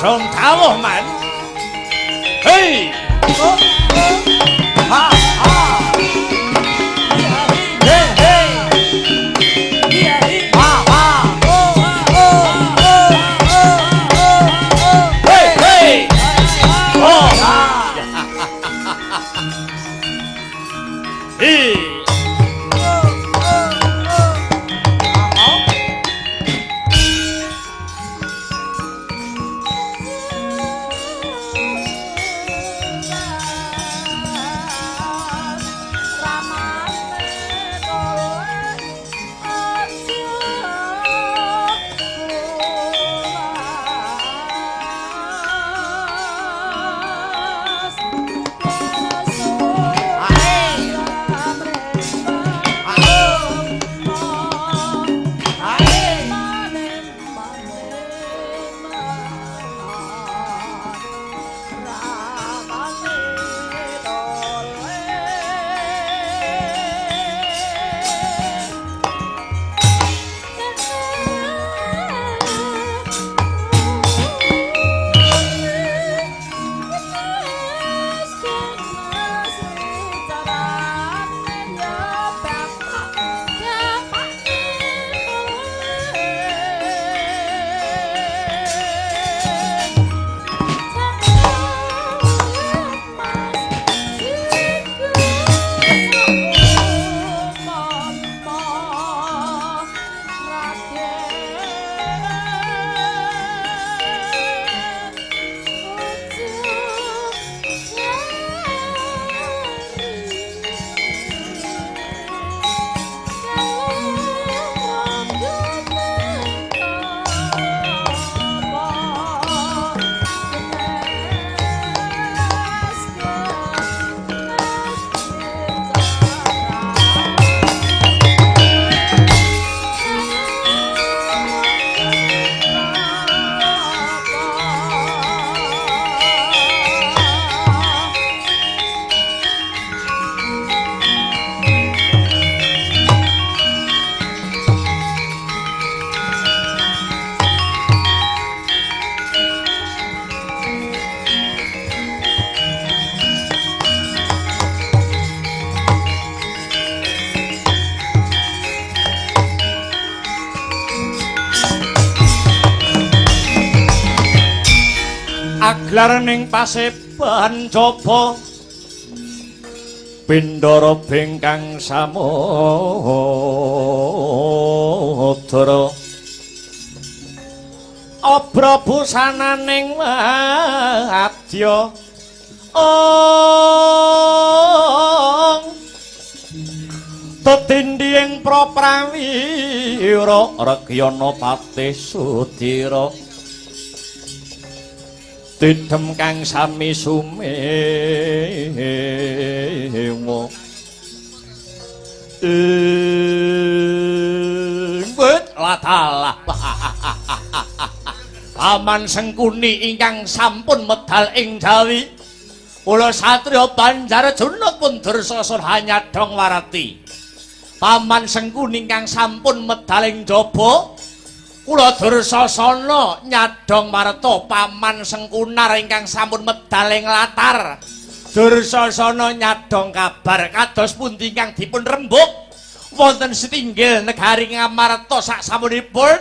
Rong tawuh man. Hei. Ha ha. Hei hei. Ha ha. Hei hei. Oh. Hei. Laraning paseban coba Bindara bengkang samudra Obra busananing wadya tetindhing praprawira Regyana Patih Sudira Didem kang sami sumewa wit latalah Paman Sengkuni ingkang sampun medal ing Jawi kula satriya Banjarjuna pun dursasa hanyadong warati Paman Sengkuni ingkang sampun medal ing Jaba kula Dursasana nyadong marta Paman Sengkunar ingkang sampun medal ing latar Dursasana nyadong kabar kados pundi ingkang dipun rembug wonten setinggil negari Ngamarta sak samunipun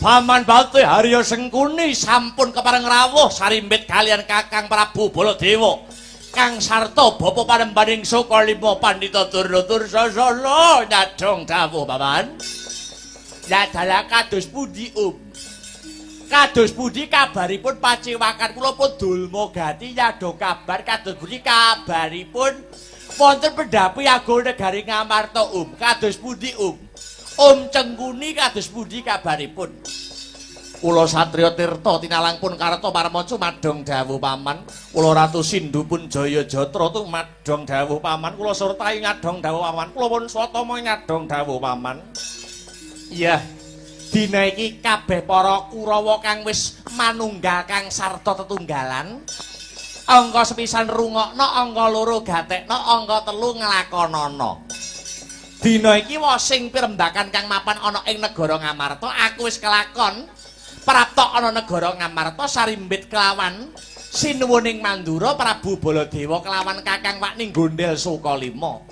Paman Bati Harya Sengkuni sampun kepareng rawuh sarimbit kalian Kakang Prabu Baladewa kang sarta bapa panembaning Saka Lima Pandhita Dursasana nyadong dawuh Paman Dalah kados pundi Kados pundi kabaripun pacewakan kula pun dulma gati nyadong kabar kados pundi kabaripun wonten pendhapi ageng negari Ngamarta kados pundi Cengkuni kados pundi kabaripun kula satriya tirta tinalang pun karta marmanca madhong dawuh Paman kula Ratu Sindhu pun Jaya Jatra tu madhong dawuh Paman kula surtai ngadhong dawuh Paman kula pun swatama ngadhong dawuh Paman iya dina iki kabeh para Kurawa kang wis manunggal kang sarta tetunggalan angka sepisan rungokno angka loro gatekno angka telu nglakonana dina iki sing pirembakan kang mapan ana ing negara Ngamarta aku wis kelakon prapta ana negara Ngamarta sarimbit kelawan sinuwuning Mandura Prabu Baladewa kelawan Kakang Wakning Gondel Saka Lima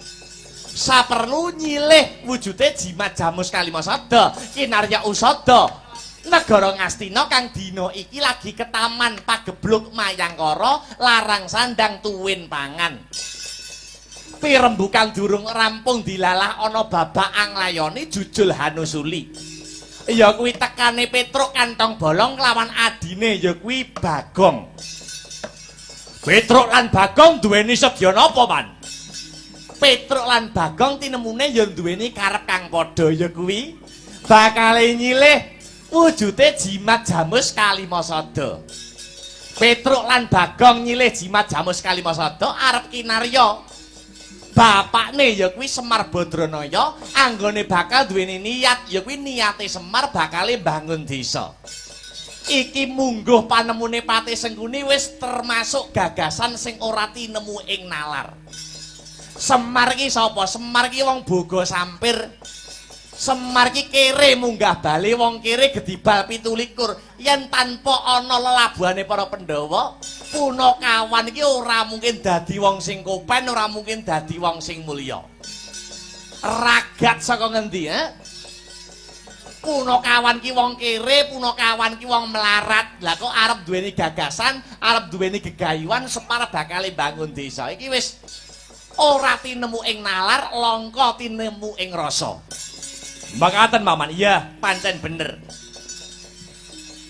saperlu nyilih wujude jimat jamus Kalimasada kinarya usada negara Ngastina kang dina iki lagi ketaman pagebluk mayangkara larang sandang tuwin pangan pirembukan durung rampung dilalah ana babak anglayoni jujul Hanusuli ya kuwi tekane Petruk Kantong Bolong kelawan adine ya kuwi Bagong Petruk lan Bagong duweni sedya napa Man Petruk lan Bagong tinemune ya duweni karep kang padha ya kuwi bakale nyilih wujude jimat jamus Kalimasada. Petruk lan Bagong nyilih jimat jamus Kalimasada arep kinarya bapakne ya kuwi Semar Badranaya anggone bakal duweni niat ya kuwi niate Semar bakale bangun desa. Iki mungguh panemune Patih Sengkuni wis termasuk gagasan sing ora tinemu ing nalar. Semar ki sapa? Semar ki wong boga sampir. Semar ki kere munggah bali wong kere gedibal 17. Yen tanpa ana lelabuhane para Pandhawa, Punakawan iki ora mungkin dadi wong sing kopen, ora mungkin dadi wong sing mulya. Ragat saka ngendi, Punakawan ki wong kere, Punakawan ki wong melarat. Lah kok arep duweni gagasan, arep duweni gegayuhan Semar bakal bangun desa. Iki wis ora tinemu ing nalar, langka tinemu ing rasa. Makaten Maman, iya pancen bener.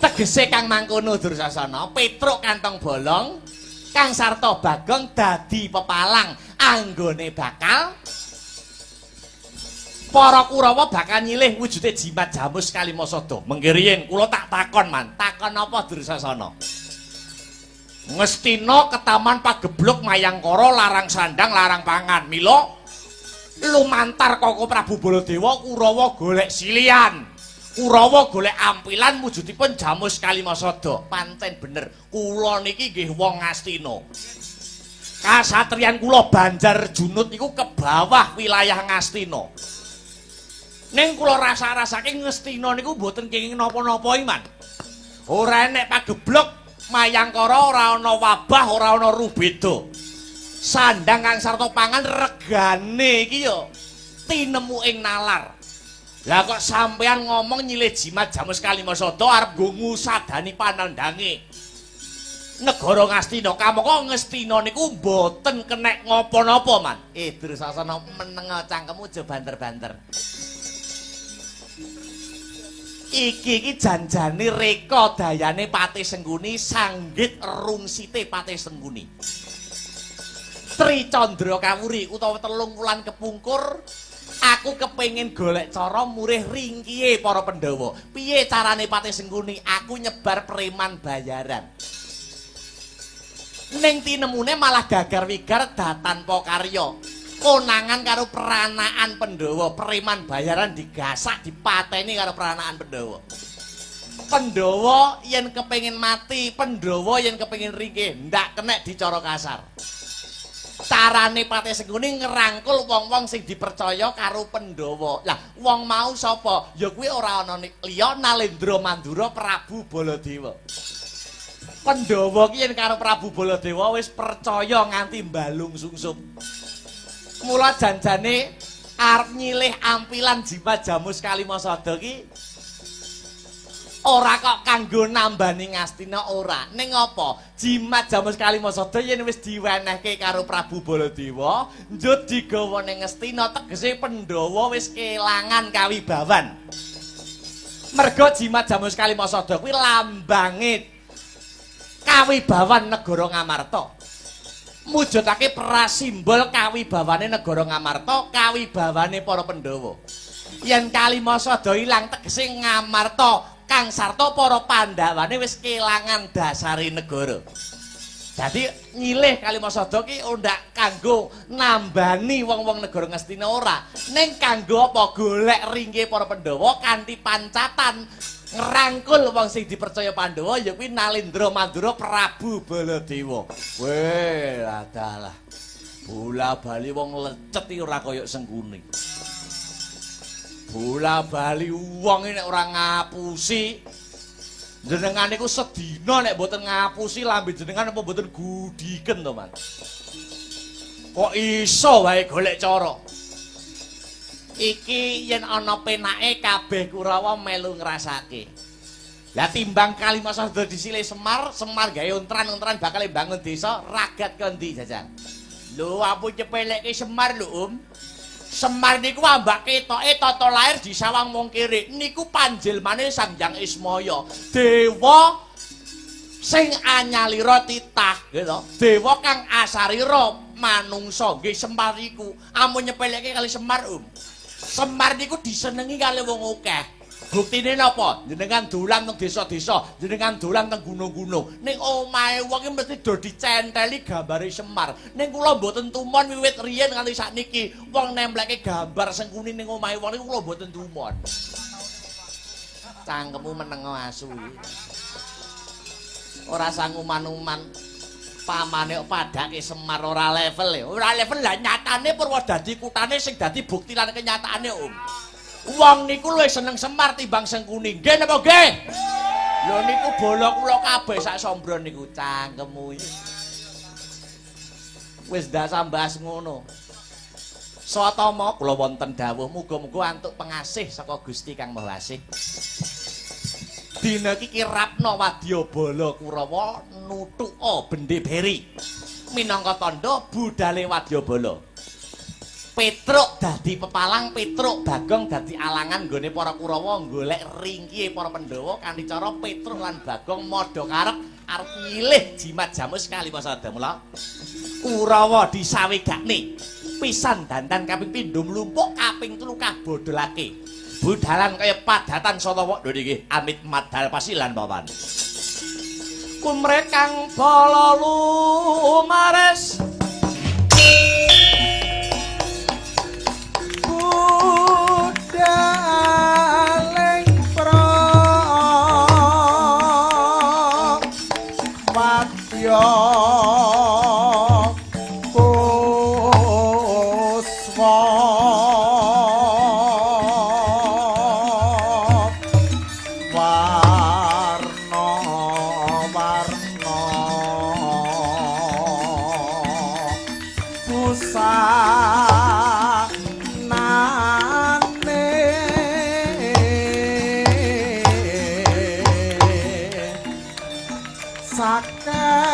Tegese kang mangkono Dursasana, Petruk Kantong Bolong, kang sarta Bagong dadi pepalang anggone bakal para Kurawa bakal nyilih wujude jimat jamus Kalimasada. Mengki riyin kula tak takon Man, takon apa Dursasana? Ngastina ketaman pagebluk mayangkara larang sandang larang pangan. Mila lumantar Koko Prabu Baladewa Kurawa golek silian. Kurawa golek ampilan wujudipun jamus Kalimasada. Pancen bener, kula niki nggih wong Ngastina. Kasatriyan kula Banjarjunut niku ke bawah wilayah Ngastina. Ning kula rasa-rasake Ngastina niku mboten kenging napa-napa Man. Ora enek pagebluk mayangkara, ora ana wabah, ora ana rubeda. Sandang kang sarta pangan regane iki ya tinemu ing nalar. Lah kok sampean ngomong nyilih jimat jamus Kalimasada arep nggo ngusadani panandange. negara Ngastina kamangka Ngastina niku mboten kenek ngopo-nopo man. Dursasana meneng cangkemmu aja banter-banter. Iki janjane reka dayane Patih Sengguni sanggit rungsite Patih Sengguni. Tri Candra Kawuri utawa 3 wulan kepungkur aku kepengin golek cara murih ringkihe para Pandhawa. Piye carane Patih Sengguni? Aku nyebar preman bayaran. Ning tinemune malah gagar wigar datanpa karya. Konangan karo peranaan Pandhawa, preman bayaran digasak dipateni karo peranaan Pandhawa. Pandhawa yen kepengin mati, Pandhawa yen kepengin ringkih, ndak kenek dicara kasar. Carane Patih Sengguni ngerangkul wong-wong sing dipercaya karo Pandhawa. Lah, wong mau sapa? Ya kuwi ora ana liya Nalendra Mandura Prabu Baladewa. Pandhawa ki yen karo Prabu Baladewa wis percaya nganti mbalung sungsum. Mula janjane arep nyilih ampilan Jimat Jamus Kalimasada ki ora kok kanggo nambani Ngastina ora. Ning apa? Jimat Jamus Kalimasada yen wis diwenehke karo Prabu Baladewa, njut digawa ning Ngastina tegese Pandhawa wis kelangan kawibawan. Merga Jimat Jamus Kalimasada kuwi lambange kawibawan negara Ngamarta. Mujudake prasimbol kawibawane negara Ngamarta, kawibawane para Pandhawa. Yen Kalimasada ilang tegese Ngamarta kang sarta para Pandhawane wis kelangan dasare negara. Dadi nyilih Kalimasada ki ndak kanggo nambani wong-wong negara Ngastina ora, ning kanggo apa? Golek ringke para Pandhawa kanthi pancatan ngerangkul wong sing dipercaya Pandhawa ya kuwi Nalendra Mandura Prabu Baladewa. Weh, adalah. Bola-bali wong lecet iki ora kaya Sengguni. Bola-bali wong nek ora ngapusi jenengan niku sedina nek mboten ngapusi lambe jenengan apa mboten gudiken to, Man. Kok iso wae golek cara. Iki yen ana penake kabeh Kurawa melu ngrasake. Lah timbang Kalimasada disilih Semar, Semar gawe ontran-ontran bakal mbangun desa ragat kondi jajan. Lho ampun nyepelekke Semar lho, Semar niku ambak ketoke tata lair di Sawang Mongkere. Niku panjelmane Sang Hyang Ismaya. Dewa sing anyalira titah, gitu. Dewa kang asarira manungsa. Nggih Semar iku ampun nyepelekke kali Semar, Semar niku disenengi kali wong akeh. Buktine napa? Jenengan dolan teng desa-desa, jenengan dolan teng gunung-gunung. Ning omahe wong iki mesti do dicenteli gambare Semar. Ning kula mboten tumon wiwit riyen nganti sakniki. Wong nempelke gambar Sengguni ning omahe wong niku kula mboten tumon. Cangkemmu menengo asu. Ora sanguman-uman. Pamane padake Semar ora level ya. Ora level lah nyatane Purwodadi kutane sing dadi bukti lan kenyataane, Wong niku luwih seneng Semar timbang Sengguni. Nggih napa nggih? Lho niku bola kula kabeh sak sombron niku cangkemmu iki. Wis ndak sambas ngono. Satama kula wonten dawuh muga-muga antuk pengasih saka Gusti Kang Maha Asih. Dina iki kirapna Wadyabala Kurawa nutuka Bendhe Beri minangka tandha budale Wadyabala. Petruk dadi pepalang, Petruk Bagong dadi alangan nggone para Kurawa golek ringkihe para Pandhawa kanthi cara Petruk lan Bagong madha karep arep nyilih Jimat Jamus Kalimasada. Mula Kurawa disawegakne pisan dandan kaping pindho mlumpuk kaping 3 kabodolake. Budalan kaya padatan Satawa lho niki amit madal pasilan pawan. Kumrekang bala lumares budaling pro wadya Saka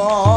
Hei,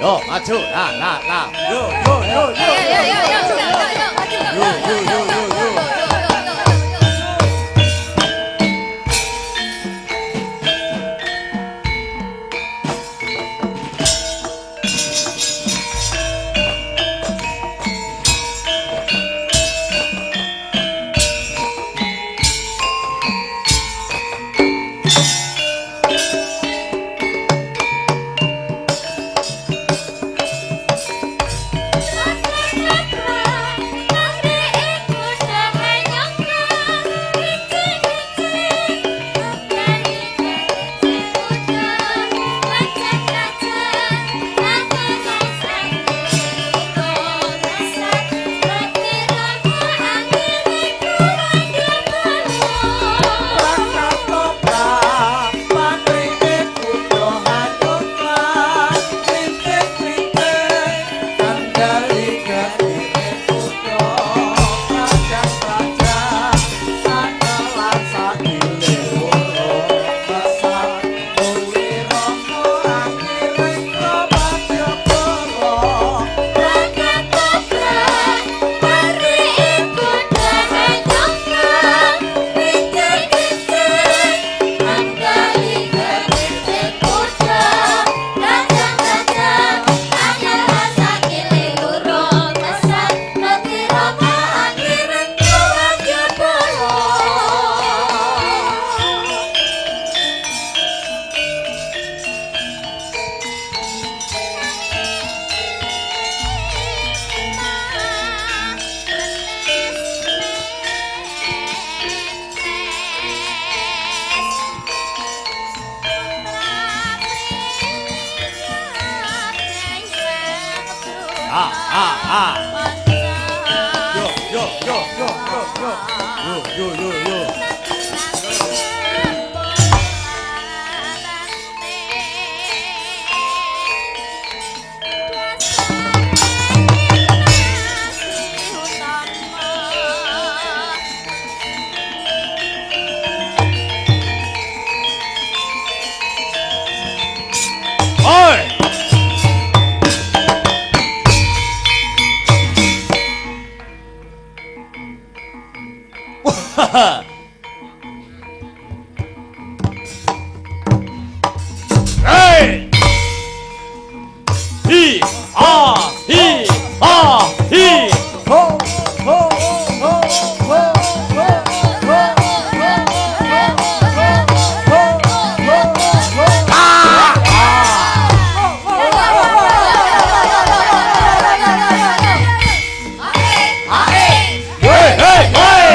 Yo, maju. Nah. Yo. Hey! Hi! Ah! Hi! Ah! Hi! Ho, ho, ho, ho. Hey! Hey!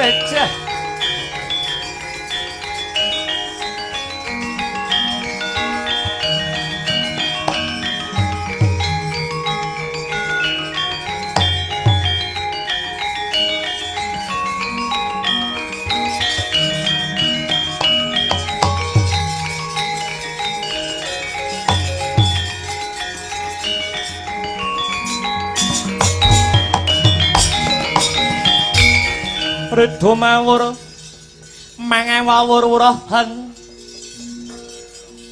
Becah. Ridho mawur mangawawur-wurahan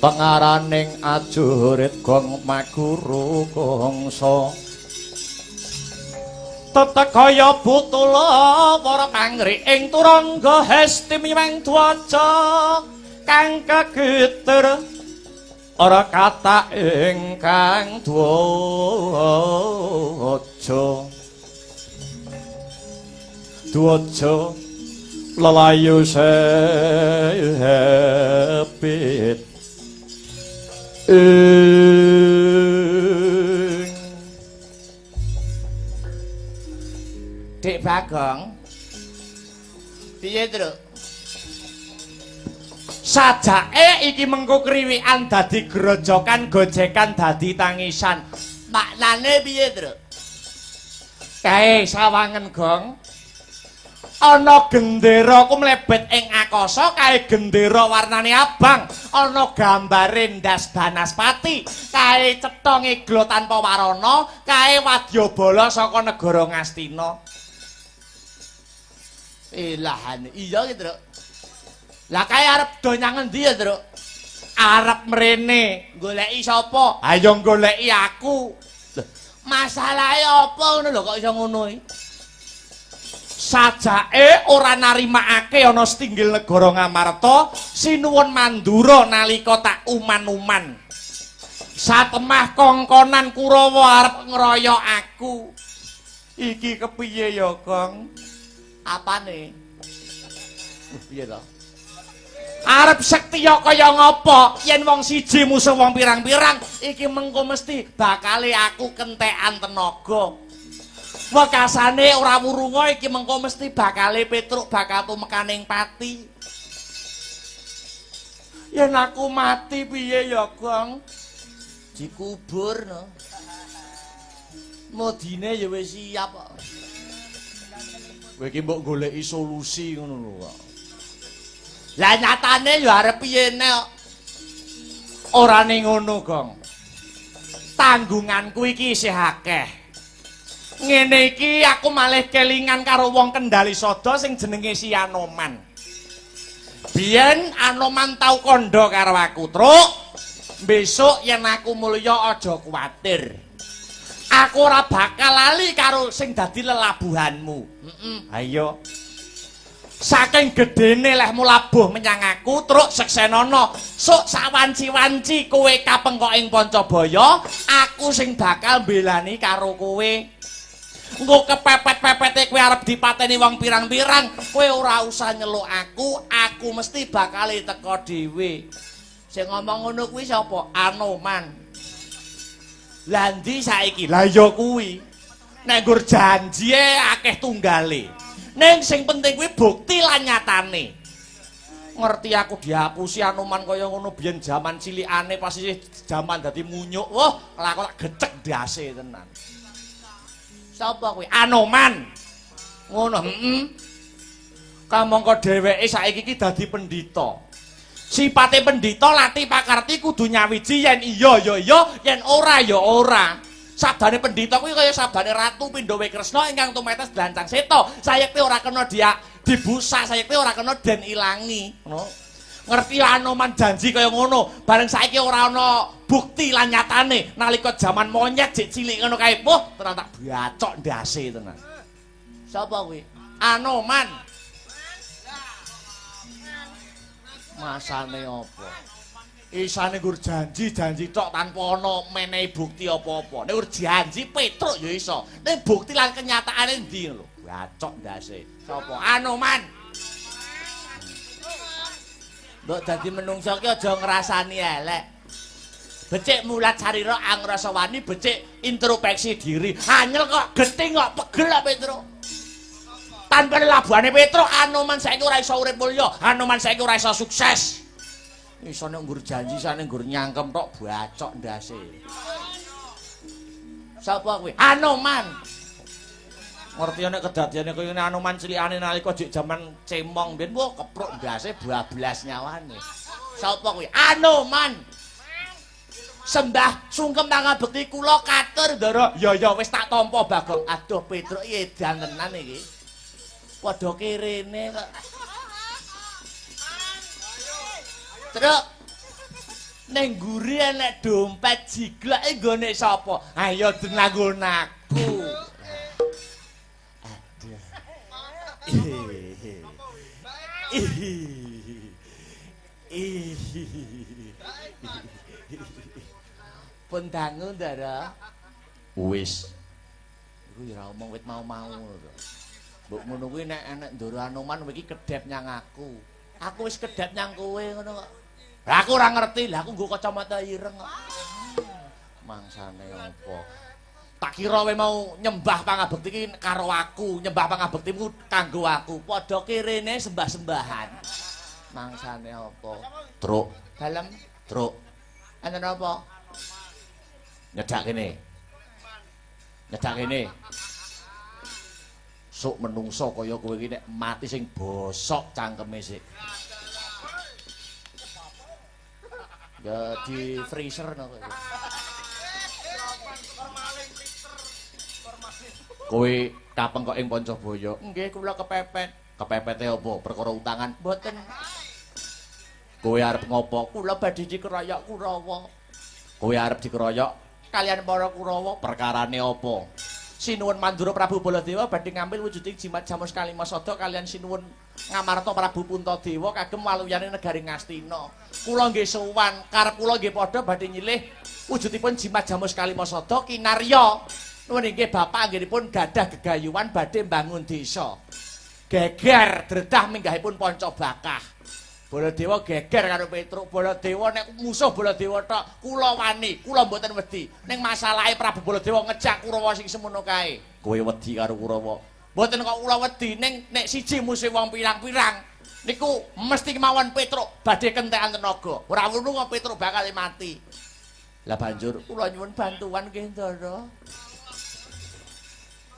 pengaraning ajurit gong maguru kongso tetekaya butula para pangri ing turangga hesti miwang dwaja kang kegeter ora kata ingkang dwaja Duaja lelayu sepit Dik Bagong piye Truk sajake iki mengko kriwikan dadi grojokan gojekan dadi tangisan maknane piye Truk kae sawangen Gong ana gendera ku mlebet ing akasa kae gendera warnane abang ana gambare ndas Banaspati kae cetha ngeglo tanpa warana kae wadyabala saka negara Ngastina ilahane iya ki Truk lah kae arep donya ngendi ya Truk arep mrene goleki sapa ayo goleki aku masalahe apa ngono lho kok iso ngono iki sajake ora narimakake ana setinggil negara Ngamarta sinuwun Mandura nalika tak uman-uman satemah kongkonan Kurawa arep ngeroyok aku iki kepiye ya Gong apane piye to arep sektiya kaya ngapa yen wong siji musuh wong pirang-pirang iki mengko mesti bakale aku kentekan tenaga wekasane ora wurunga iki mengko mesti bakale Petruk bakal tumekaning pati. Yen aku mati piye ya, Gong? Dikubur no. Modine ya wis siap kok. Kowe iki mbok goleki solusi ngono lho kok. Lah nyatane ya arep piye nek ora ning ngono, Gong. Tanggunganku iki isih akeh. Ngene iki aku malih kelingan karo wong Kendali Sada sing jenenge si Anoman. Biyen Anoman tau kandha karo aku, Truk. Besok yen aku mulya aja kuwatir. Aku ora bakal lali karo sing dadi lelabuhanmu. Ayo. Saking gedene lehmu labuh menyang aku, Truk Seksenana. Sok sawanci-wanci kowe kapengkok ing Pancabaya, aku sing bakal mbelani karo kowe. Engko kepepet-pepete kowe arep dipateni wong pirang-pirang, kowe ora usah nyeluk aku mesti bakal teko dhewe. Sing ngomong ngono kuwi sapa? Anoman. Lah ndi saiki? Lah ya kuwi. Nek nggur janji akeh tunggale. Ning sing penting kuwi bukti lan nyatane. Ngerti aku dihapusi Anoman kaya ngono biyen jaman cilikane pas isih jaman dadi munyuk. Wah, lah kok tak gecek ndase tenan. Sapa kuwi? Anoman. Ngono, kamangka dheweke saiki iki dadi pendhita. Sipate pendhita lati pakarti kudu nyawiji yen iya ya iya, yen ora ya ora. Sabdane pendhita kuwi kaya sabdane Ratu Pindhawe Kresna ingkang tumetes glancang seta. Sayekte ora kena dibusak, sayekte ora kena den ilangi, ngono. Ngerti Anoman janji kaya ngono, bareng saiki ora ana bukti lan nyatane nalika jaman monyet jek cilik ngono kae. Wah, tenan tak bacok ndase tenan. Sapa kuwi? Anoman. Masane apa? Isane nggur janji tok tanpa ana menehi bukti apa-apa. Nek nggur janji Petruk ya iso. Nek bukti lan kenyataane ndi lho? Bacok ndase. Sapa? Anoman. Mbok dadi menungso ki aja ngrasani elek. Becik mulat sarira angrasa wani, becik introspeksi diri. Anyel kok, gething kok, pegel kok Petruk. tanpa labuhane Petruk Anoman saiki ora iso urip mulya, Anoman saiki ora iso sukses. Iso nek nggur janji sane nggur nyangkem tok bacok ndase. Sapa kuwi? Anoman. Ngerti nek kedadiane koyo ngene Anoman cilikane nalika jek jaman cemong mbiyen wah kepruk ndase bablas nyawane. Sapa kuwi? Anoman. Sembah sungkem tangan bekti kula katur ndara. Ya wis tak tampa Bagong. Aduh Petruk iki edan tenan iki. Padha kirene kok. Truk. Ning guri enek dompet jiglak iki nggone sapa? Ayo denanggon aku. Pun dangu ndara. Wis. Iku ya omong wit mau-mau to. Mbok ngono kuwi nek enek Ndara Anoman iki kedhep nyang aku. Aku wis kedhep nyang kowe ngono kok. Lah aku ora ngerti, lah aku nggo kacamata ireng kok. Mangsane apa? Tak kira kowe mau nyembah pangabekti iki karo aku, nyembah pangabektimu kanggo aku. Padha kirene sembah-sembahan. Mangsane apa? Truk. Dalem, truk. Enten apa? Nyedak kene. Nyedak kene. Sok menungso kaya kowe iki nek mati sing bosok cangkeme sik. Ya di freezer no kowe. Kowe kapeng kok ing Pancabaya. Nggih kula kepepet. Kepepete apa? Perkara utangan? Mboten. Kowe arep ngopo? Kula badhe dikeroyok Kurawa. Kowe arep dikeroyok kalian para Kurawa, perkarane apa? Sinuwun Mandura Prabu Baladewa badhe ngambil wujuding jimat Jamus Kalimasada kalian sinuwun Ngamarta Prabu Puntadewa kagem waluyane negari Ngastina. Kula nggih sowan, karep kula nggih padha badhe nyilih wujudipun jimat Jamus Kalimasada kinarya. Nuwun inggih Bapak anggenipun gadah gegayuhan badhe mbangun desa. Geger dredah minggahipun Pancabakah. Baladewa geger karo Petruk. Baladewa nek musuh Baladewa tok kula wani, kula mboten wedi. Ning masalahe Prabu Baladewa ngejak Kurawa sing semono kae. Kowe wedi karo Kurawa. Mboten kok kula wedi ning nek siji musuh wong pirang-pirang niku mesti kemawon Petruk badhe kentekan tenaga. Ora wunu kok Petruk bakal mati. Lah banjur kula nyuwun bantuan nggih Ndara.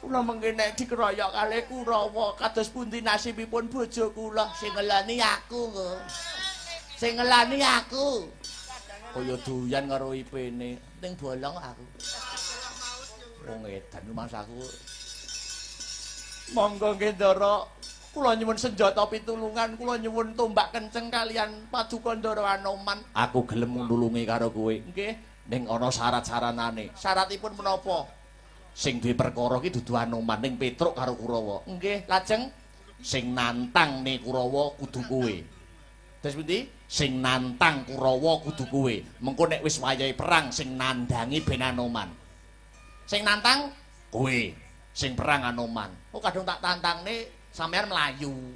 Kula mengke nek dikeroyok kalih Kurawa kados pundi nasibipun bojo kula sing ngelani aku kok. Sing ngelani aku. Kaya doyan karo ipene, ning bolong aku. Wong edan mas aku. Monggo nggih Ndara, kula nyuwun senjata pitulungan, kula nyuwun tombak kenceng kalian Paduka Ndara Anoman. Aku gelem nulungi karo kowe. Nggih, ning ana syarat-syaratane. Syaratipun menapa? Sing duwe perkara iki dudu Anoman ning Petruk karo Kurawa. Nggih, lajeng sing nantang ne Kurawa kudu kowe. Terus pundi? Sing nantang Kurawa kudu kowe. Mengko nek wis wayahe perang sing nandangi ben Anoman. Sing nantang kowe, sing perang Anoman. Oh kadung tak tantangne sampean mlayu.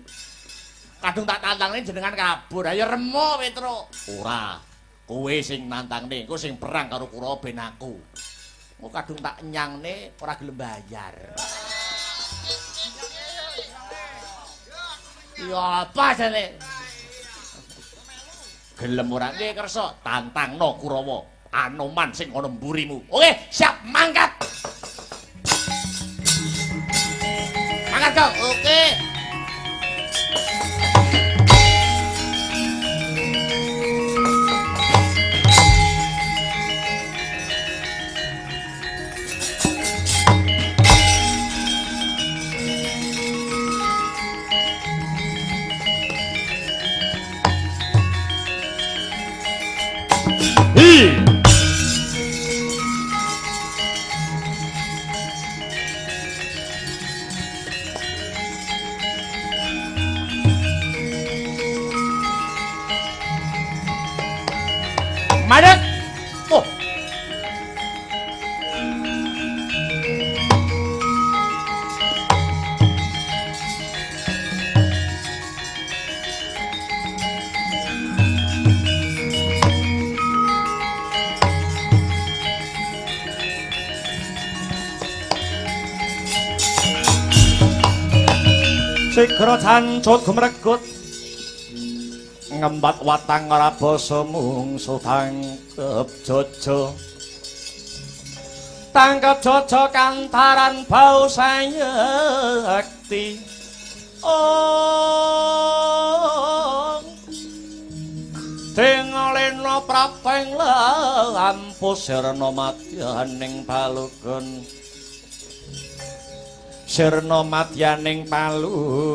Kadung tak tantangne jenengan kabur. Ayo remo Petruk. Ora. Kowe sing nantangne, engko sing perang karo Kurawa ben aku. Oh kadung tak nyangne ora gelem bayar. Ya apa jane? Gelem ora nggih kersa tantangno Kurawa, Anoman sing ana mburimu. Oke, siap mangkat. Mangkat kau. Oke. Sigra jancut gumregut ngembat watang ora basa mungsu tangkep jojo tangkep jojo kantaran bau sayekti Tingalena prapeng lampus sirna madyaning palugun sirna madyaning palugun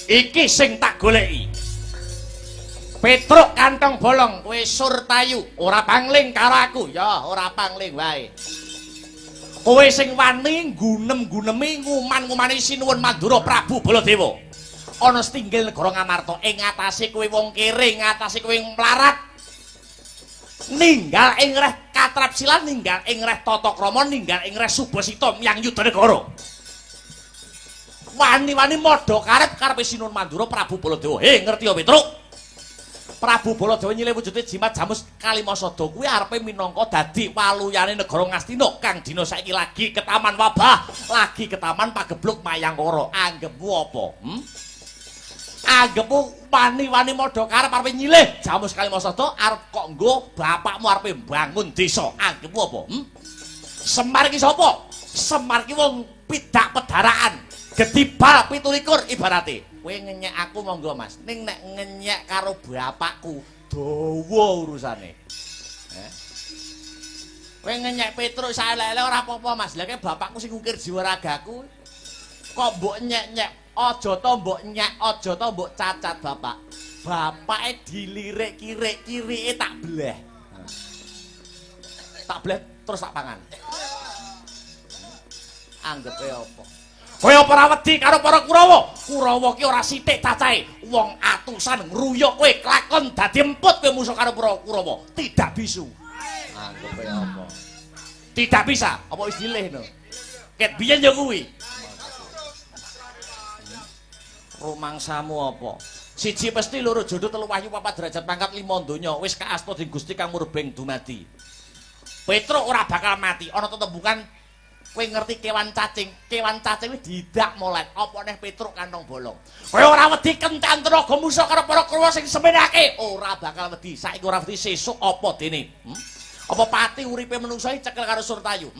iki sing tak goleki Petruk kantong bolong kowe Surtayu ora pangling karo aku ya ora pangling wae kowe sing wani gunem-gunemi nguman-ngumani Sinuwun Mandura Prabu Baladewa ana setinggil negara Ngamarta ing ngatasé kowe wong kere ngatasé kowe mlarat ninggal ing reh Katrapsilan ninggal ing reh Tatakrama ninggal ing reh Subasita miyang Yudanegara wani-wani madha karep karepe Sinuwun Mandura Prabu Baladewa ngerti ya Petruk Prabu Baladewa nyilih wujude jimat jamus Kalimasada kuwi arepe minangka dadi waluyane negara Ngastina kang dina saiki lagi ketaman wabah, lagi ketaman pagebluk Mayangkara. Anggepmu apa? Anggepmu wani-wani madha karep arepe nyilih jamus Kalimasada arep kok nggo bapakmu arepe mbangun desa. Anggepmu apa? Semar ki sapa? Semar ki wong pidak pedaraan. Gedibal 17 ibarate. Kowe ngenyek aku monggo Mas. Ning nek ngenyek karo bapakku dawa urusane. Kowe ngenyek Petruk saelek-elek ora apa-apa Mas. Lah bapakku sing ngukir jiwa ragaku. Kok mbok nyek-nyek aja to mbok nyek, aja to mbok cacat bapak. Bapake dilirik-kirik, kirike tak bleh. Tak bleh terus tak pangan. Anggepe apa? Kowe apa ora wedi karo para Kurawa? Kurawa ki ora sithik cacahe. Wong atusan ngruyuk kowe kelakon dadi emput kowe musuh karo para Kurawa. Tidak bisu. Anggepe apa? Tidak bisa. Apa wis dilehno? Ket biyen ya kuwi. Rumangsamu apa? Siji pesti loro jodoh telu wahyu papat derajat pangkat 5 donya wis kaasta dening Gusti kang murbeng dumadi. Petruk ora bakal mati. Ana tetembungan kowe ngerti kewan cacing wis didak molet apa neh Petruk kantong bolong kowe ora wedi kencan tenaga musuh karo para Kurawa sing semenake ora bakal wedi saiki ora wedi sesuk apa dene apa pati uripe menungsa cekel karo Surtayu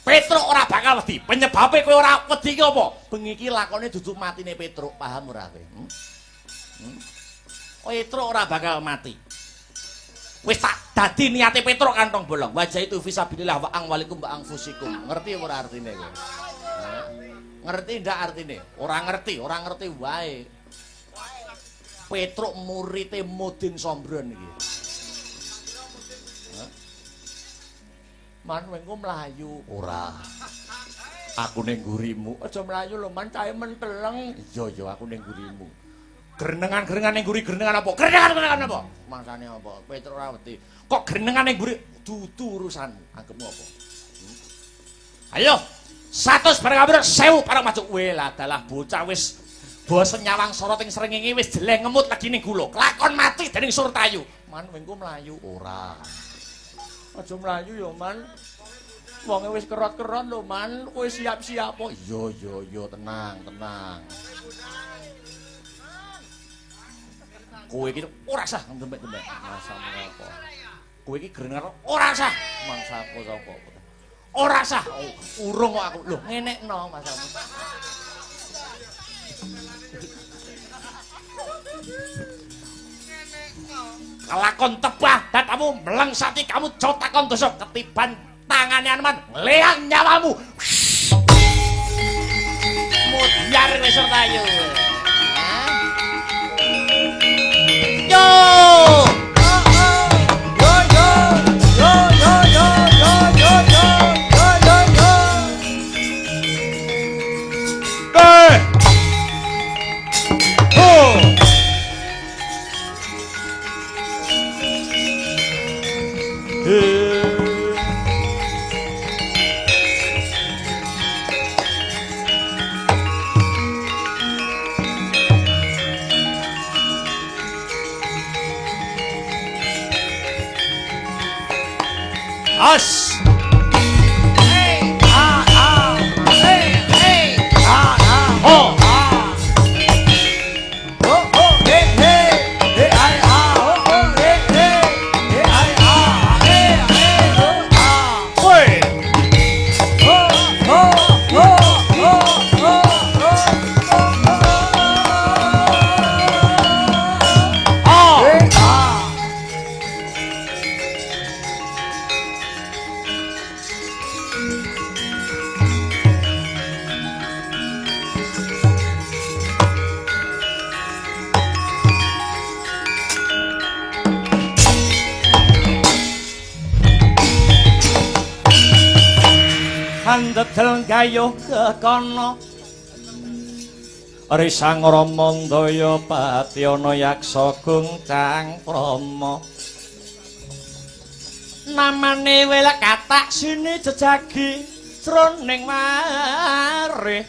Petruk ora bakal wedi penyebabe kowe ora wedi ki apa bengi iki lakone dudu matine Petruk paham ora kowe Petruk ora bakal mati wis tak dadi niate Petruk kantong bolong wajah itu fisabilillah wa angwalikum wa angfusikum ngerti ora artine kowe ngerti ndak artine ora ngerti wae Petruk murite Mudin Sombron iki man wengko mlayu ora aku ning ngurimu aja mlayu lho man cahe menteleng iya aku ning ngurimu Grenengan ning guri grenengan apa? Grenengan apa? Maksane apa? Petruk ora wedi. Kok grenengan ning guri dudu urusanmu. Anggepmu apa? Ayo, 100 bareng ambruk 1000 bareng maju. Weh lah dalah bocah wis bosen nyawang sorot ing srengenge wis jeleh ngemut lagi ning gulo. Kelakon mati dening Surtayu. Man wengko mlayu ora. Aja mlayu ya, Man. Wonge wis kerot-kerot lho, Man. Kowe siap-siap apa? Iya, tenang. Kowe iki ora sah ndembek-ndembek. Masamu apa? Kowe iki grenengan ora sah. Mangsaku sapa? Ora sah. Urung kok aku. Lho, ngenekno masamu. Kelakon tebah dan kamu melengsati kamu jotakon dosa ketiban tangane Anuman leang nyawamu. Mudyar wis Surtayu. Yo! As. Oh. Andedel gayuh kekono Risang Ramandaya Patyana Yaksa Gungcang Prama namane welek katak sini jejagi jroning marih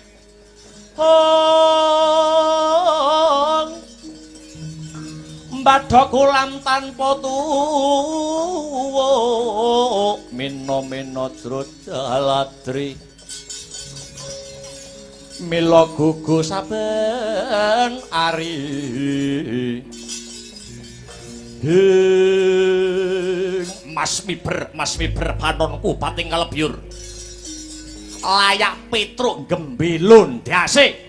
Mbadha kulam tanpa tuwa mina-mina Drajaladri mila gugu saben ari Mas Miber panonku pating kalebyur layak Petruk gembelun dase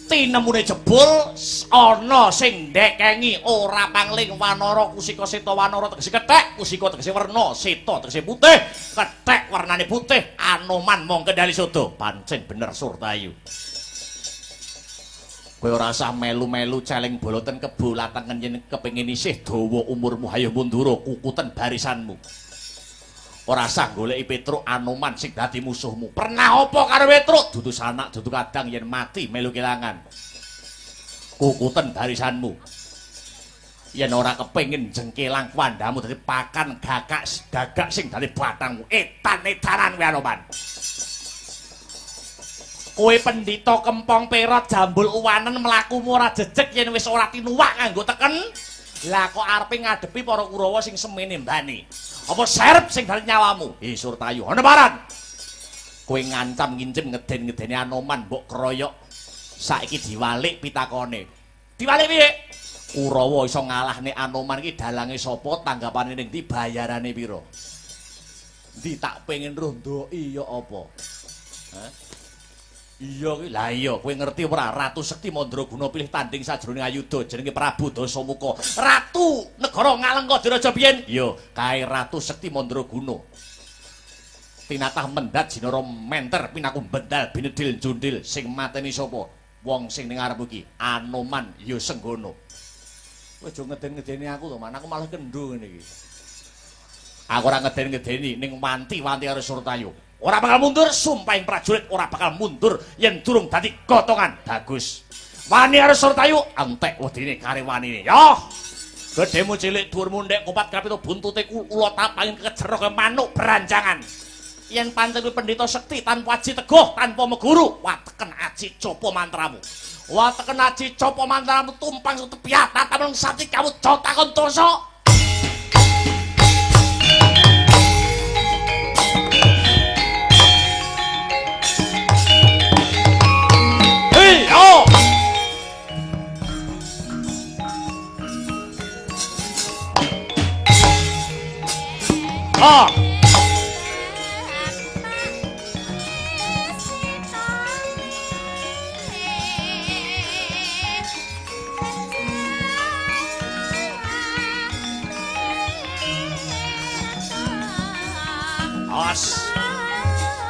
tinemune jebul ana sing ndekengi ora pangling wanara kusika seta wanara tegese kethek kusika tegese werna seta tegese putih kethek warnane putih Anoman mong kendali sodo pancen bener Surtayu kowe ora usah melu-melu celeng boloten kebo latangen yen kepengin isih dawa umurmu hayuh mundura kukuten barisanmu ora usah goleki Petruk Anoman sing dadi musuhmu. Pernah apa karo Petruk? Dudu sanak, dudu kadang yen mati melu kelangan. Kukuten barisanmu. Yen ora kepengin jengkelang kuandamu dadi pakan gagak sing dadi batangmu. Etan-etanan kowe Anoman. Kowe pendhita kempong perot jambul uwanen mlakumu ora jejeg yen wis ora tinuwak kanggo teken. Lah kok arepe ngadepi para Kurawa sing semene mbani. Apa serep sing dadi nyawamu? Surtayu, ana paran. Kowe ngancam ngincim ngeden-ngedeni Anoman mbok kroyok. Saiki diwalik pitakone. Diwalik piye? Kurawa iso ngalahne Anoman iki dalange sapa? Tanggapane ning ndi? Bayarane pira? Ndi tak pengen rondoki ya apa? Hah? Iya kuwi. Lah iya, kowe ngerti ora Ratu Sekti Mandraguna pilih tanding sajroning ayuda jenenge Prabu Dasamuka. Ratu negara Ngalengka diraja biyen. Iya, kae Ratu Sekti Mandraguna. Tinatah mendat jinara menter pinaku bendal binedil jundil sing mateni sapa? Wong sing ning ngarep iki Anoman ya Senggono. Kowe aja ngeden-ngedeni aku to, Man. Aku malah kendho ngene iki. Aku ora ngeden-ngedeni ning wanti-wanti karo Surtayu. Ora bakal mundur, sumpahing prajurit ora bakal mundur yen durung dadi gotongan. Bagus. Wani arep Surtayu entek wedine karewanine. Yo. Gedhemu cilik dhuwurmu ndek kupat kapitu buntute ula tapangin kejero ke manuk beranjangan. Yen pancen pendhita sekti tanpa aji teguh, tanpa meguru, wateken aji copo mantramu. Wateken aji copo mantramu tumpang sutepiat tatameng sati kamu jotakon dosa. Awas.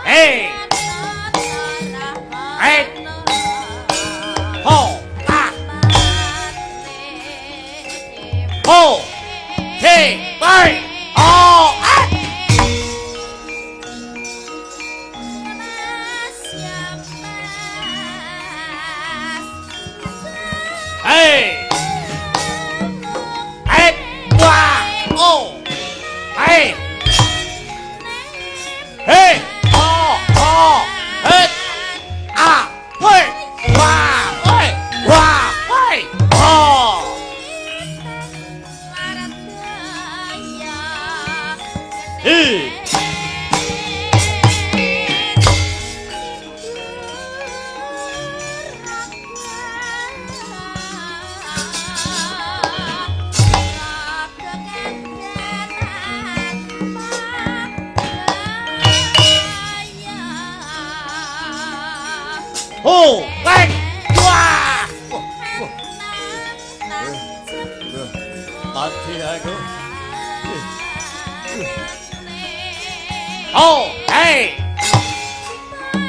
Hey. Hey. Ho. Ah. Ho. Hey. Bye. Oh. Ah. Hey. Hey. Wah. Oh. Hey. Hey, oh, oh, hey, ah, hey, wah, hey, wah, hey, oh. Oh, baik. Wah. Mati aku. Oh, hey.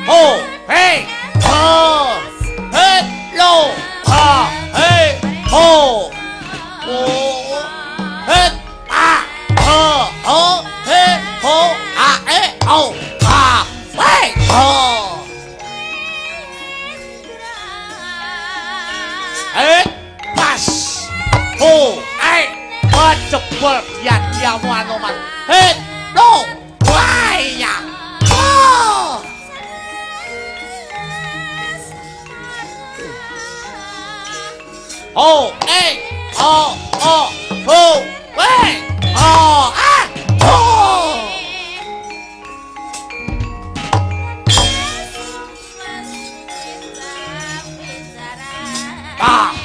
Oh, hey. Oh. Hello. Ha, hey. Oh. Oh. Hey. Ah. Oh. Oh. Hey. Oh. Ah. Eh. Oh. Ah. Hey. Oh. Pas. Oh, jebol diamu anoman. No. Waya. Oh. Oh, oh, oh, oh, oh, ah, oh. Ah.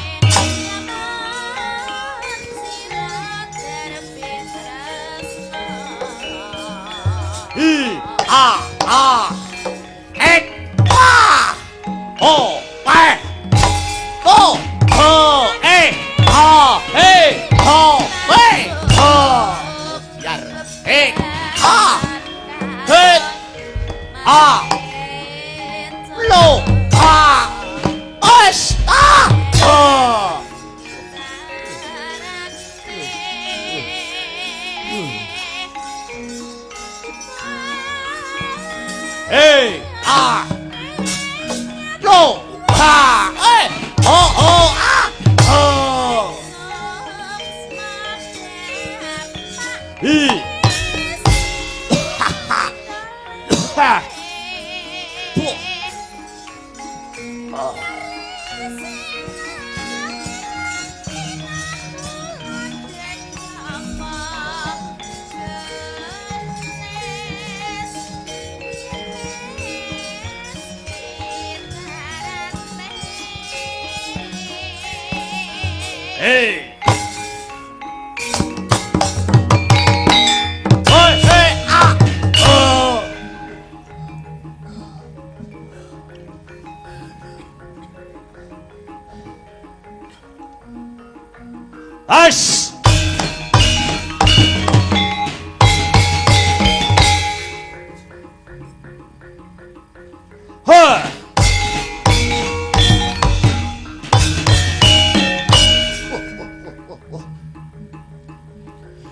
Oh, oh, oh, yar, lo, os, oh. Hey, lo, oh, oh, oh. Ha. Hey. Ash! Huh!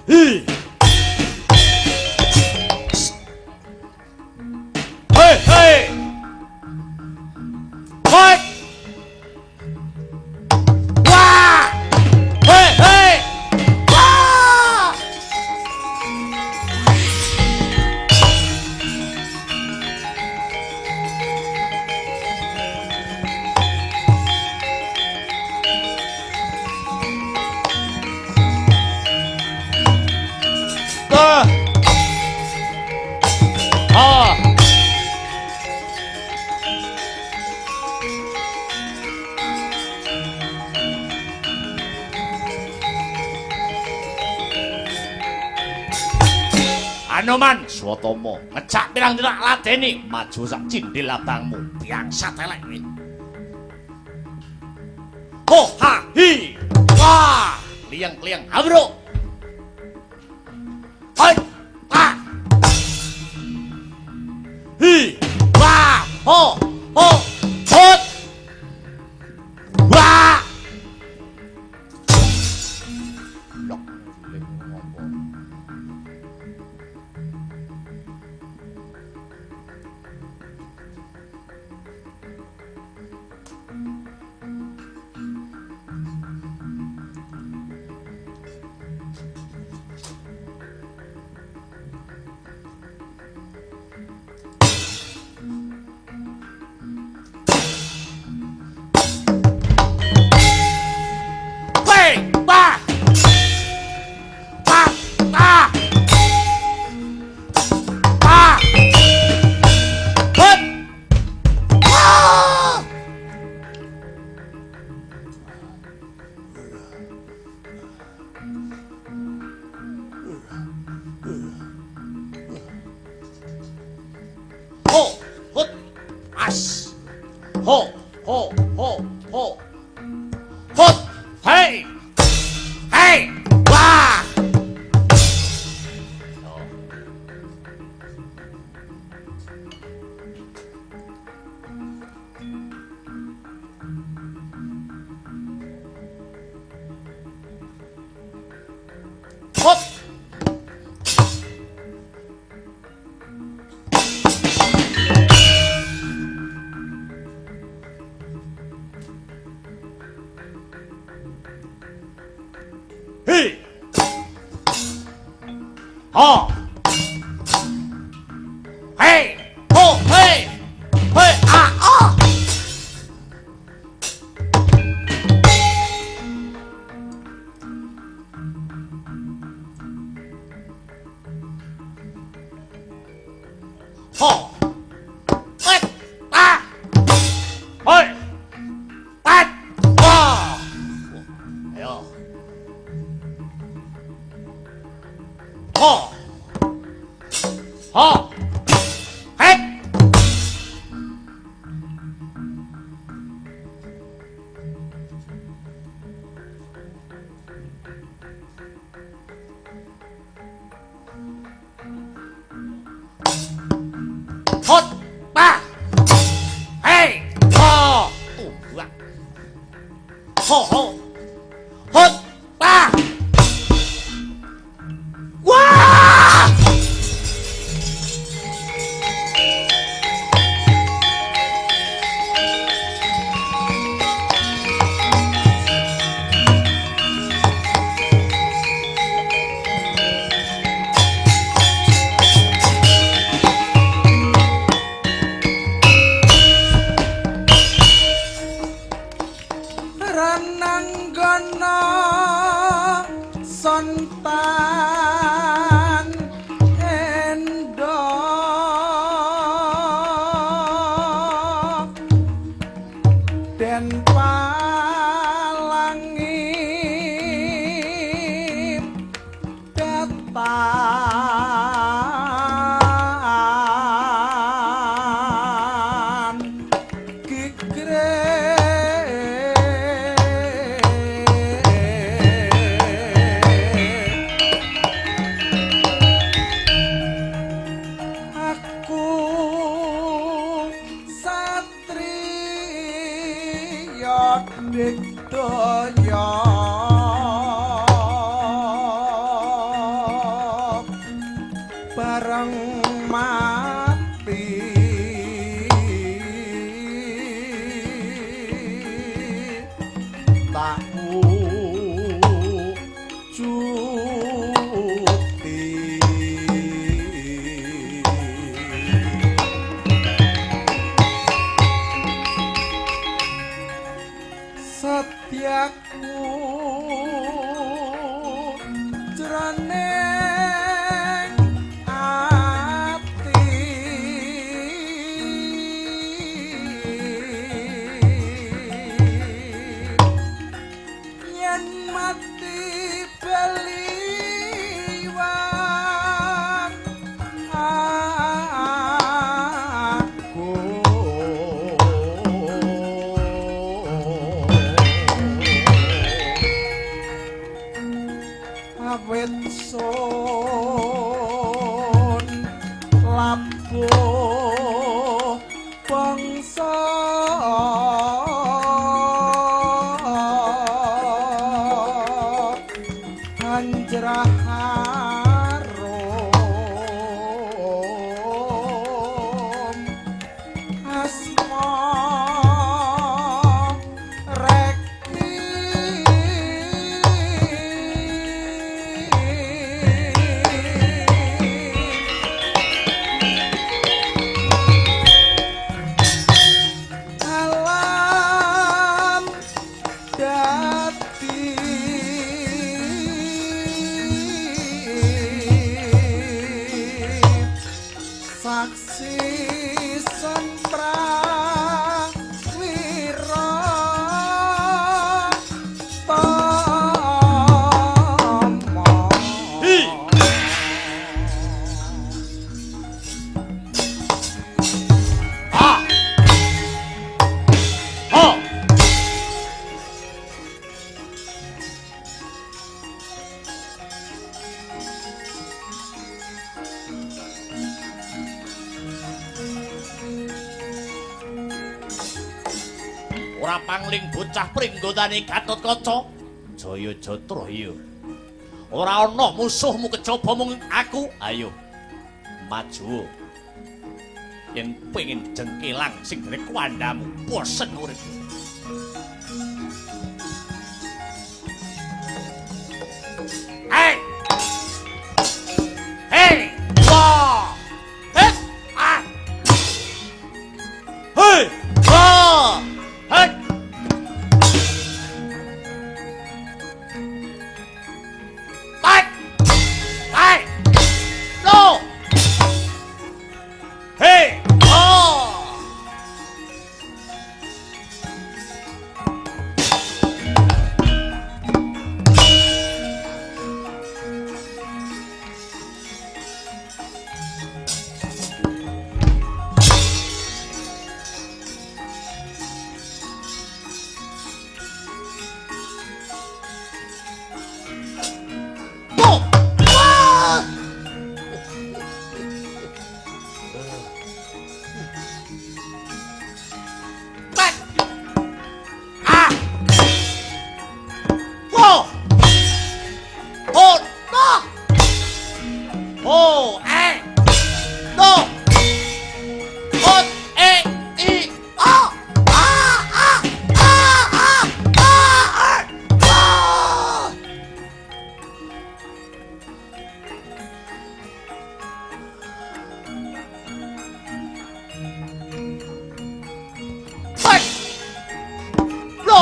Hey! Hey! Hey! What? Wah! Hey! Hey! Wah! Anoman Swatama ngecak pirang-pirang ladeni maju sak cindhil abangmu biangsa telek iki. Ho ha hi wah liang-liang abro. Hai ha hi wah ho ho hot wah lok ngomong. Ho. Hey, ho, hey. Hey, ah, ah. Ho. Hey, ah. Hey. Pat. Wah. Ayo. Ho. Ho. Hey. Hốt ba hey ho ho ho hốt ba wow Rananggana sontan endok den palangi petan kikre Dikdaya bareng mati tak cuti Setiaku jroning ati yen mati beliwan aku awit sun labuh bangsa hanjraharum asma saksi semprawira tama ah ho ora pangling bocah pringgodane Gatotkaca Jaya Jatra ora ana musuhmu kejaba mung aku ayo maju yen pengin jengkelang sing gene kuandamu bosen urip hey O no ot I o no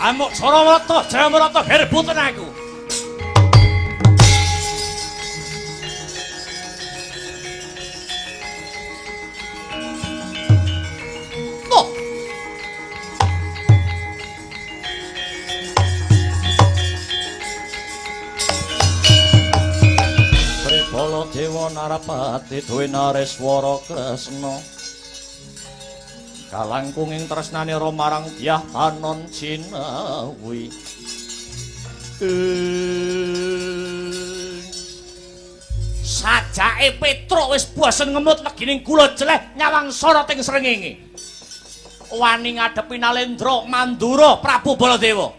Amuk Sarawata Jayamrata gerbuten aku. No. Tribala Dewa Narapati duwe Nareswara Kresna. Kalangkunging tresnane marang Dyah Panon Jinawi. Sajake Petruk wis bosen ngemut legining kula jeleh nyawang sora teng srengenge. Wani ngadepi Nalendra Mandura Prabu Baladewa.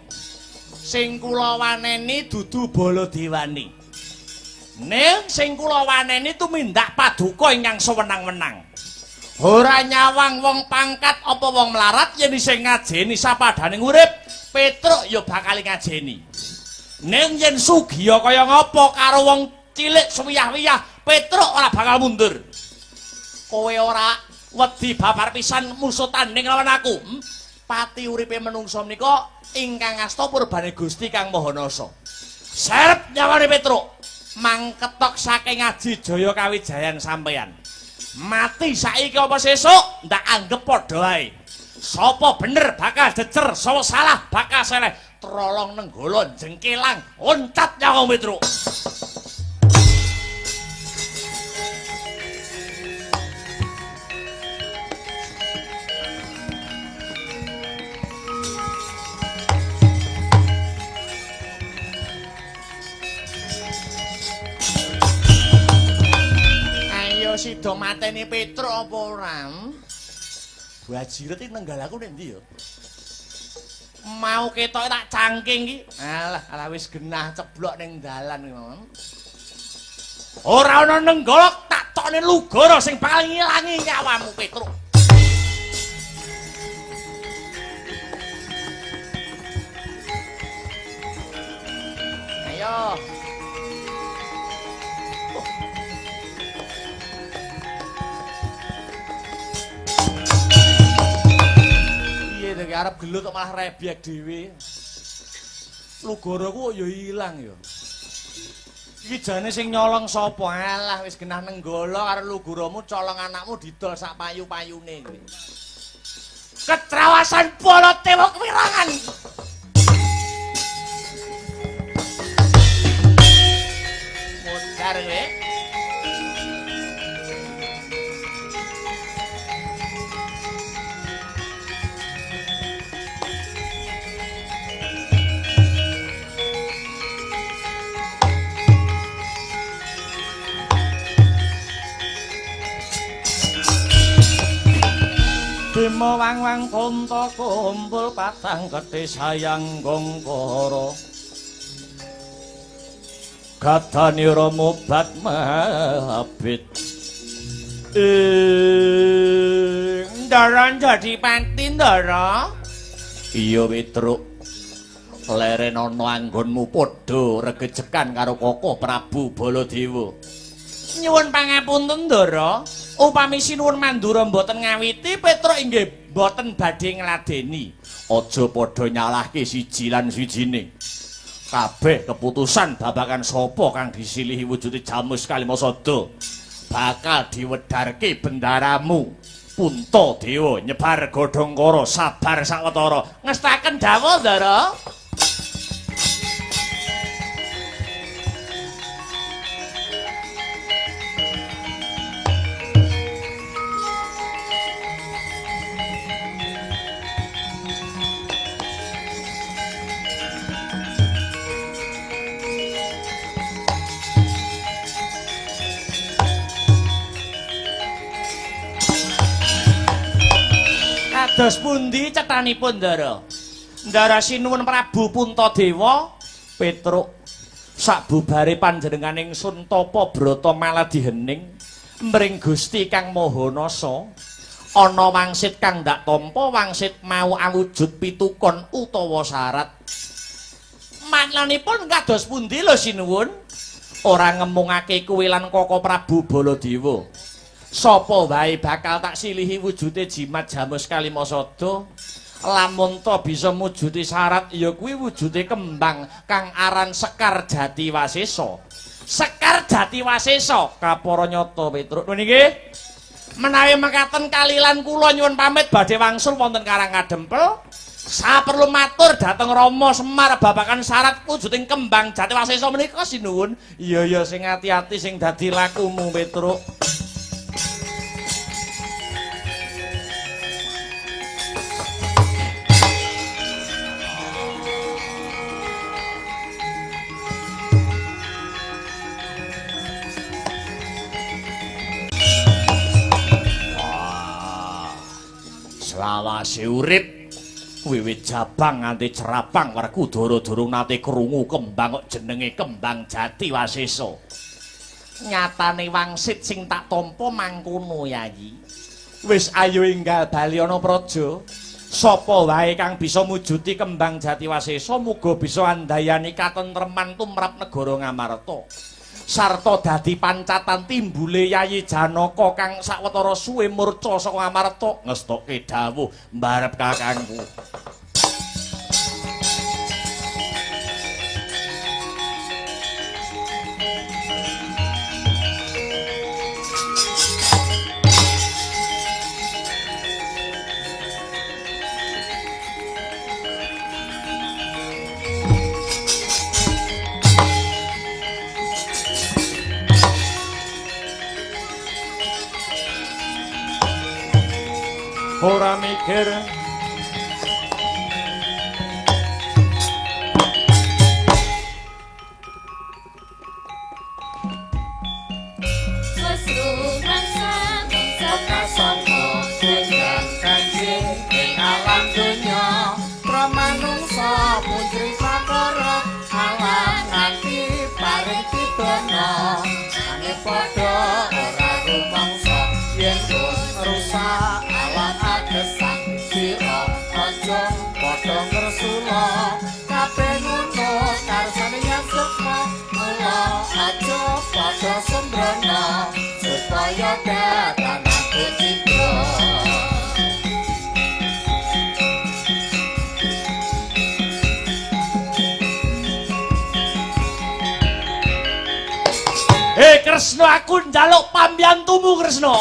Sing kula waneni dudu Baladewani. Ning sing kula waneni tumindak paduka ingkang sewenang-wenang. Ora nyawang wong pangkat apa wong melarat yen sing ngajeni sapadaning urip Petruk ya bakal ngajeni. Ning yen sugiya kaya ngapa karo wong cilik suwiyah-wiyah Petruk ora bakal mundur. Kowe ora wedi babar pisan musuh tanding lawan aku. Pati uripe menungsa menika ingkang asta purbane Gusti Kang Mahanasa. Serep nyawane Petruk. Mangketok saking Aji Jaya Kawijayan sampeyan. Mati saiki apa sesuk ndak anggap padha ae. Sapa bener bakal jejer, sapa salah bakal seleh. Trolong nenggala jengkelang oncat nyawa Petruk. Sida mateni Petruk apa ora? Bajiret iki nenggal aku nek ndi ya? Mau ketok tak cangking iki. Alah wis genah ceblok ning dalan iki mon. Ora ana nenggala tak tokne lugara sing bakal ngilangi nyawamu Petruk. Ayo. Iki arep gelut kok malah rebyek dhewe. Lugaraku ya ilang ya. Iki jane sing nyolong sapa? Alah wis genah nenggala karo lugaramu colong anakmu didol sak payu-payune kowe. Ketrawasan Baladewa kewirangan. Mundar kowe. Bima wang-wang kunta kumpul patang gedhe sayang gongkara Gadani Rama Batmabit Ndara jadi pati Ndara iya Petruk leren ana anggonmu padha regejekan karo Koko Prabu Baladewa nyuwun pangapunten Ndara upami sinuwun Mandura mboten ngawiti Petruk inggih mboten badhe ngladeni aja padha nyalahke siji lan sijine kabeh keputusan babagan sapa kang disilihi wujude Jamus Kalimasada bakal diwedharke bendaramu Puntadewa nyebar godhongkara sabar sawetara ngestaken dawuh Ndara Kados pundi cethanipun Ndara? Ndara sinuwun Prabu Puntadewa, Petruk sakbubare panjenengan ingsun tapa brata maladihening mring Gusti Kang Maha Nasa ana wangsit kang ndak tampa wangsit mau awujud pitukon utawa syarat. Maknanipun kados pundi lho sinuwun? Ora ngemungake kuwi lan Koko Prabu Baladewa. Sapa wae bakal tak silihi wujude jimat Jamus Kalimasada lamun to bisa mujuti syarat ya kuwi wujude kembang kang aran Sekar Jatiwasesa. Sekar Jatiwasesa kapara nyata Petruk niki menawi mekaten kalilan kula nyuwun pamit badhe wangsul wonten Karangadempel saperlu matur dhateng Rama Semar babagan syarat wujuding kembang Jatiwasesa menika sinuwun. Iya sing ati-ati sing dadi lakumu Petruk. Selawase urip wiwit Jabang nganti Cerabang Werkudara durung nate krungu kembang kok jenenge kembang Jatiwasesa. Nyatane wangsit sing tak tampa mangkono Yayi. Wis ayo enggal bali ana praja. Sapa wae kang bisa mujuti kembang Jatiwasesa muga bisa andayani katentreman tumrap negara Ngamarta. Sarta dadi pancatan timbule Yayi Janaka kang sawetara suwe murca saka Ngamarta ngestoke dawuh mbarep kakangku. Ora mikir supaya datang aku citra. Kresna aku njaluk pambiyantumu Kresna.